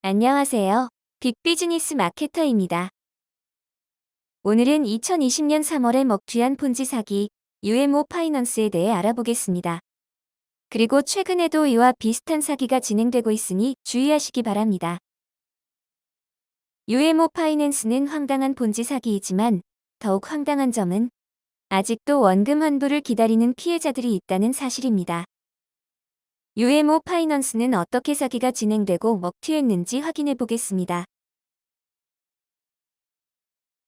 안녕하세요. 빅비즈니스 마케터입니다. 오늘은 2020년 3월에 먹튀한 폰지 사기, UMO 파이넌스에 대해 알아보겠습니다. 그리고 최근에도 이와 비슷한 사기가 진행되고 있으니 주의하시기 바랍니다. UMO 파이낸스는 황당한 폰지 사기이지만 더욱 황당한 점은 아직도 원금 환불을 기다리는 피해자들이 있다는 사실입니다. UMO 파이넌스는 어떻게 사기가 진행되고 먹튀했는지 확인해 보겠습니다.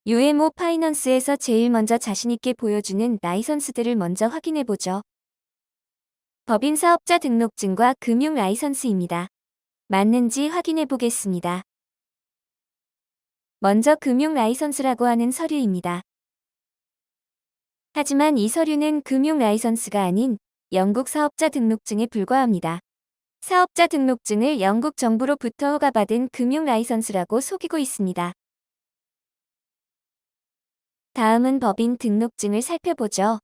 UMO 파이넌스에서 제일 먼저 자신있게 보여주는 라이선스들을 먼저 확인해 보죠. 법인 사업자 등록증과 금융 라이선스입니다. 맞는지 확인해 보겠습니다. 먼저 금융 라이선스라고 하는 서류입니다. 하지만 이 서류는 금융 라이선스가 아닌 영국 사업자 등록증에 불과합니다. 사업자 등록증을 영국 정부로부터 허가받은 금융 라이선스라고 속이고 있습니다. 다음은 법인 등록증을 살펴보죠.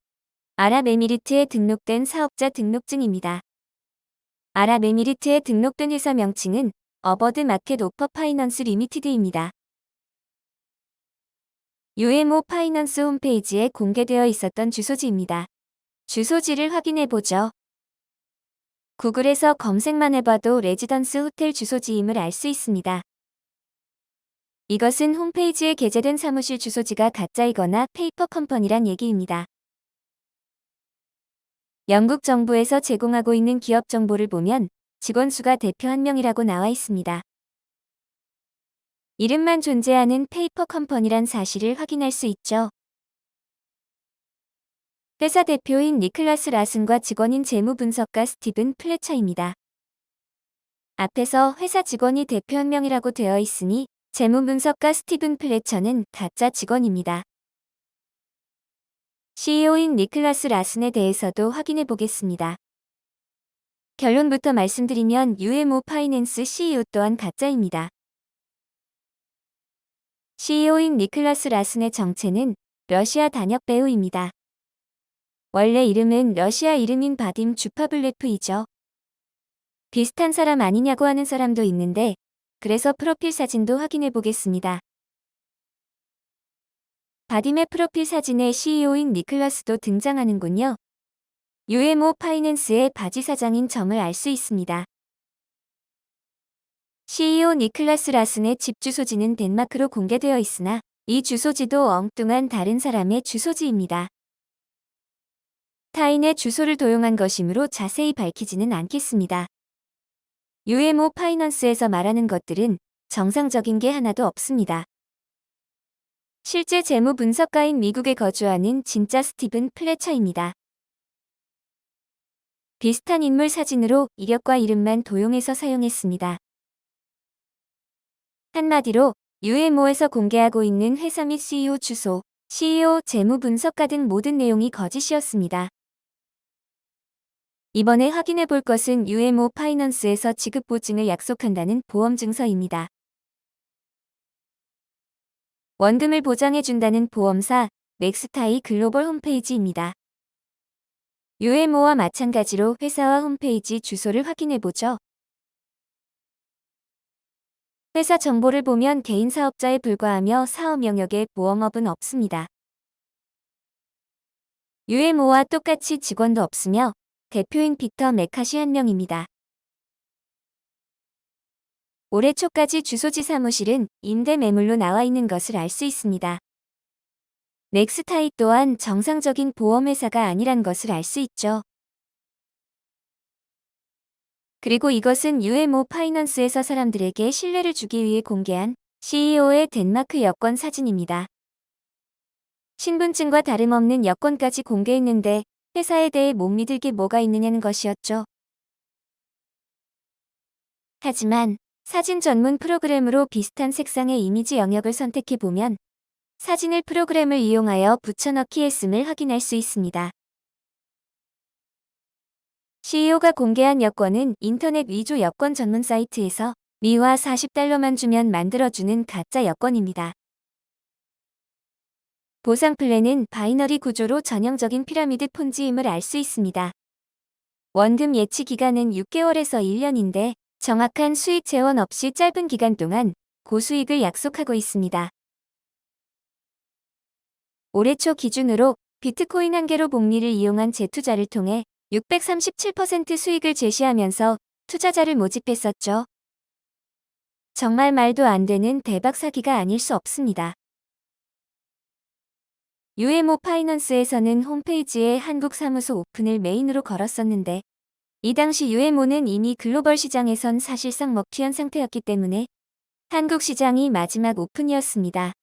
아랍에미리트에 등록된 사업자 등록증입니다. 아랍에미리트에 등록된 회사 명칭은 어버드 마켓 오퍼 파이넌스 리미티드입니다. UMO 파이넌스 홈페이지에 공개되어 있었던 주소지입니다. 주소지를 확인해 보죠. 구글에서 검색만 해봐도 레지던스 호텔 주소지임을 알 수 있습니다. 이것은 홈페이지에 게재된 사무실 주소지가 가짜이거나 페이퍼 컴퍼니란 얘기입니다. 영국 정부에서 제공하고 있는 기업 정보를 보면 직원 수가 대표 1명이라고 나와 있습니다. 이름만 존재하는 페이퍼 컴퍼니란 사실을 확인할 수 있죠. 회사 대표인 니클라스 라슨과 직원인 재무분석가 스티븐 플래처입니다. 앞에서 회사 직원이 대표 1명이라고 되어 있으니 재무분석가 스티븐 플래처는 가짜 직원입니다. CEO인 니클라스 라슨에 대해서도 확인해 보겠습니다. 결론부터 말씀드리면 UMO 파이낸스 CEO 또한 가짜입니다. CEO인 니클라스 라슨의 정체는 러시아 단역 배우입니다. 원래 이름은 러시아 이름인 바딤 주파블레프이죠. 비슷한 사람 아니냐고 하는 사람도 있는데 그래서 프로필 사진도 확인해 보겠습니다. 바딤의 프로필 사진에 CEO인 니클라스도 등장하는군요. UMO 파이낸스의 바지 사장인 점을 알 수 있습니다. CEO 니클라스 라슨의 집 주소지는 덴마크로 공개되어 있으나 이 주소지도 엉뚱한 다른 사람의 주소지입니다. 타인의 주소를 도용한 것이므로 자세히 밝히지는 않겠습니다. UMO 파이넌스에서 말하는 것들은 정상적인 게 하나도 없습니다. 실제 재무 분석가인 미국에 거주하는 진짜 스티븐 플래처입니다. 비슷한 인물 사진으로 이력과 이름만 도용해서 사용했습니다. 한마디로 UMO에서 공개하고 있는 회사 및 CEO 주소, CEO, 재무 분석가 등 모든 내용이 거짓이었습니다. 이번에 확인해 볼 것은 UMO 파이넌스에서 지급 보증을 약속한다는 보험 증서입니다. 원금을 보장해준다는 보험사 넥스타이 글로벌 홈페이지입니다. UMO와 마찬가지로 회사와 홈페이지 주소를 확인해 보죠. 회사 정보를 보면 개인 사업자에 불과하며 사업 영역에 보험업은 없습니다. UMO와 똑같이 직원도 없으며 대표인 피터 맥카시 1명입니다. 올해 초까지 주소지 사무실은 임대 매물로 나와 있는 것을 알 수 있습니다. 넥스타이 또한 정상적인 보험회사가 아니란 것을 알 수 있죠. 그리고 이것은 UMO 파이넌스에서 사람들에게 신뢰를 주기 위해 공개한 CEO의 덴마크 여권 사진입니다. 신분증과 다름없는 여권까지 공개했는데 회사에 대해 못 믿을 게 뭐가 있느냐는 것이었죠. 하지만 사진 전문 프로그램으로 비슷한 색상의 이미지 영역을 선택해보면 사진을 프로그램을 이용하여 붙여넣기 했음을 확인할 수 있습니다. CEO가 공개한 여권은 인터넷 위조 여권 전문 사이트에서 미화 40달러만 주면 만들어주는 가짜 여권입니다. 보상 플랜은 바이너리 구조로 전형적인 피라미드 폰지임을 알 수 있습니다. 원금 예치 기간은 6개월에서 1년인데 정확한 수익 재원 없이 짧은 기간 동안 고수익을 약속하고 있습니다. 올해 초 기준으로 비트코인 한 개로 복리를 이용한 재투자를 통해 637% 수익을 제시하면서 투자자를 모집했었죠. 정말 말도 안 되는 대박 사기가 아닐 수 없습니다. UMO 파이넌스에서는 홈페이지에 한국 사무소 오픈을 메인으로 걸었었는데 이 당시 UMO는 이미 글로벌 시장에선 사실상 먹튀한 상태였기 때문에 한국 시장이 마지막 오픈이었습니다.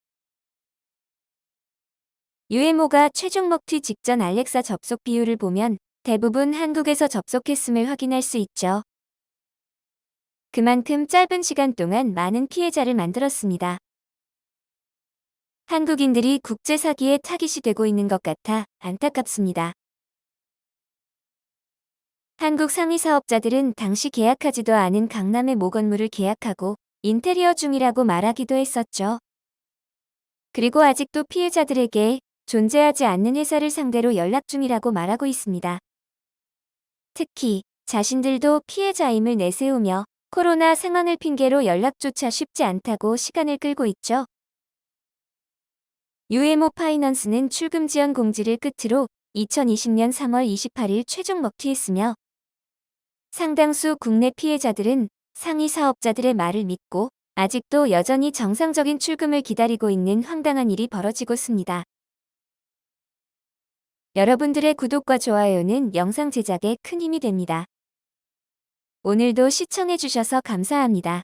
UMO가 최종 먹튀 직전 알렉사 접속 비율을 보면 대부분 한국에서 접속했음을 확인할 수 있죠. 그만큼 짧은 시간 동안 많은 피해자를 만들었습니다. 한국인들이 국제 사기에 타깃이 되고 있는 것 같아 안타깝습니다. 한국 상위 사업자들은 당시 계약하지도 않은 강남의 모 건물을 계약하고 인테리어 중이라고 말하기도 했었죠. 그리고 아직도 피해자들에게 존재하지 않는 회사를 상대로 연락 중이라고 말하고 있습니다. 특히 자신들도 피해자임을 내세우며 코로나 상황을 핑계로 연락조차 쉽지 않다고 시간을 끌고 있죠. UMO 파이넌스는 출금 지연 공지를 끝으로 2020년 3월 28일 최종 먹튀했으며 상당수 국내 피해자들은 상위 사업자들의 말을 믿고 아직도 여전히 정상적인 출금을 기다리고 있는 황당한 일이 벌어지고 있습니다. 여러분들의 구독과 좋아요는 영상 제작에 큰 힘이 됩니다. 오늘도 시청해주셔서 감사합니다.